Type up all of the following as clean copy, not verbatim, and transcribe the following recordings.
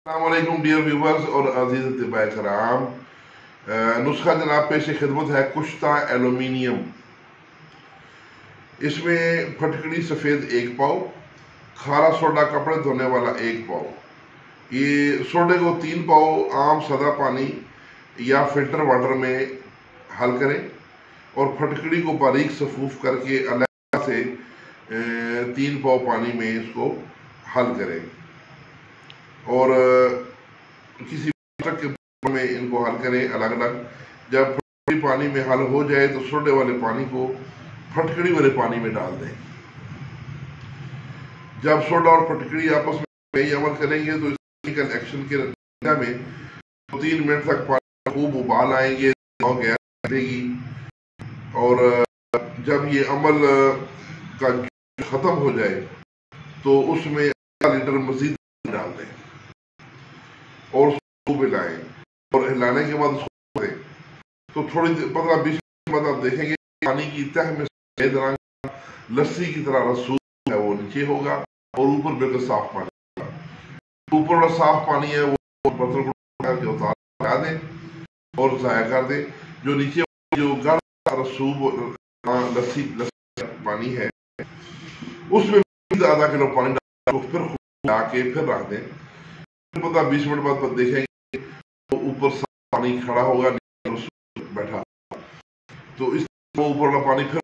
अस्सलाम वालेकुम dear viewers और अजीज अतिबाए कराम। नुस्खा जनाब पेश खिदमत है कुश्ता एलुमिनियम। इसमें फटकड़ी सफ़ेद 1 पाव, खारा सोडा कपड़े धोने वाला 1 पाव। ये सोडे को 3 पाव आम सादा पानी या फिल्टर वाटर में हल करें और फटकड़ी को बारीक सफूफ करके अलग से 3 पाव पानी में इसको हल करें और किसी ट्रक के में इनको हल करें अलग अलग। जब फटकड़ी पानी में हल हो जाए तो सोडे वाले पानी को फटकड़ी वाले पानी में डाल दें। जब सोडा और फटकड़ी आपस में अमल करेंगे तो केमिकल एक्शन के नतीजे में 3 मिनट तक पानी खूब उबाल आएंगे, गैस देगी और जब ये अमल का खत्म हो जाए तो उसमें आधा लीटर मजीद डाल दें और उसको मिलाएं और हिलाने के बाद उसको दें। तो थोड़ी 15-20 मिनट बाद आप देखेंगे पानी की तह में सफेद रंग लस्सी की तरह रसूल है वो नीचे होगा और ऊपर बिल्कुल साफ पानी होगा। ऊपर वाला साफ पानी है वो बर्तन को उतार लगा दें और ज़ाया कर दें। जो नीचे जो गाढ़ा रसूल लस्सी पानी है उसमें आधा किलो पानी डाल फिर मिला के फिर रख दें। 15-20 मिनट बाद देखेंगे तो ऊपर साफ पानी खड़ा होगा, बैठा। तो इस ऊपर वाला पानी फिर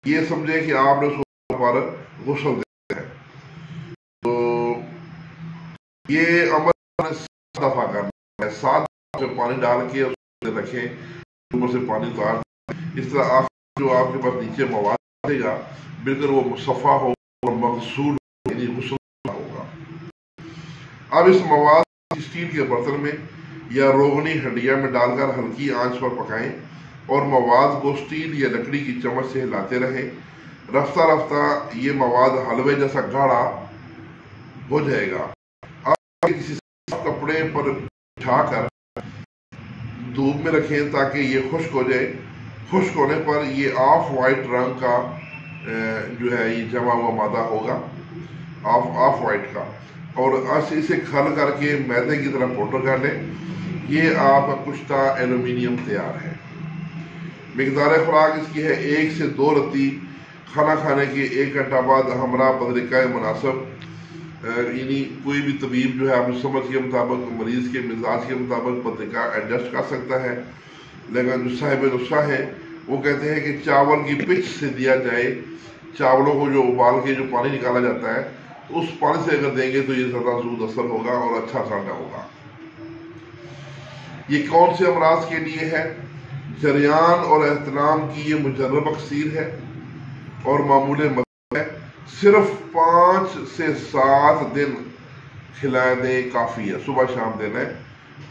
ये समझे कि आपने उसको पर गुस्ल देना है। तो ये अमल 7 दफा करना है। 7 दफा पानी डाल के उसमें रखें, ऊपर से पानी उतार। इस तरह जो आपके पास नीचे मवाद आएगा बिल्कुल वो मुसफ़ा हो और मगसूल यानी गुस्ल होगा। अब इस मवाद स्टील के बर्तन में या रोगनी हंडिया में डालकर हल्की आंच पर पकाएं और मवाद को स्टील या लकड़ी की चम्मच से हिलाते रहें। रफ्ता रफ्ता ये मवाद हलवे जैसा गाढ़ा हो जाएगा। अब किसी कपड़े पर बिछाकर धूप में रखें ताकि ये खुश्क हो जाए। खुश्क होने पर ये ऑफ वाइट रंग का जो है ये जमा हुआ मादा होगा, ऑफ वाइट का, और इसे खल करके मैदे की तरह पाउडर कर लें। ये आपका कुश्ता एलुमिनियम तैयार है। मिकदार खुराक इसकी है 1 से 2 रत्ती खाना खाने के 1 घंटा बाद हमरा बदरिका मुनासिब, यानी कोई भी तबीब जो है अपनी समझ के मुताबिक मरीज के मिजाज के मुताबिक बदरिका एडजस्ट कर सकता है। लेकिन जो साहिब नुस्खा है वो कहते हैं कि चावल की पिच से दिया जाए। चावलों को जो उबाल के जो पानी निकाला जाता है तो उस पानी से अगर देंगे तो ये ज़्यादा जूद असर होगा और अच्छा असर होगा। ये कौन से अमराज के लिए है? जरियान और एहतलाम की ये मुजर्रब अक्सीर है और मामूल है। सिर्फ 5 से 7 दिन खिला दें काफ़ी है। सुबह शाम देना है,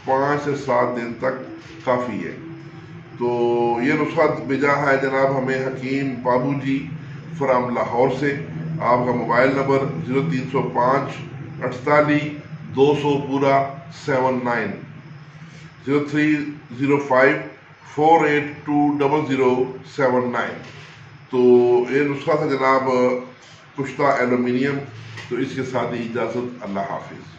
5 से 7 दिन तक काफ़ी है। तो ये नुस्खा भेजा है जनाब हमें हकीम बाबू जी फ्राम लाहौर से। आपका मोबाइल नंबर 0305 48 200 पूरा 79 0305 482 0079। तो ये नुस्खा था जनाब कुश्ता एलुमिनियम। तो इसके साथ ही इजाज़त, अल्लाह हाफिज़।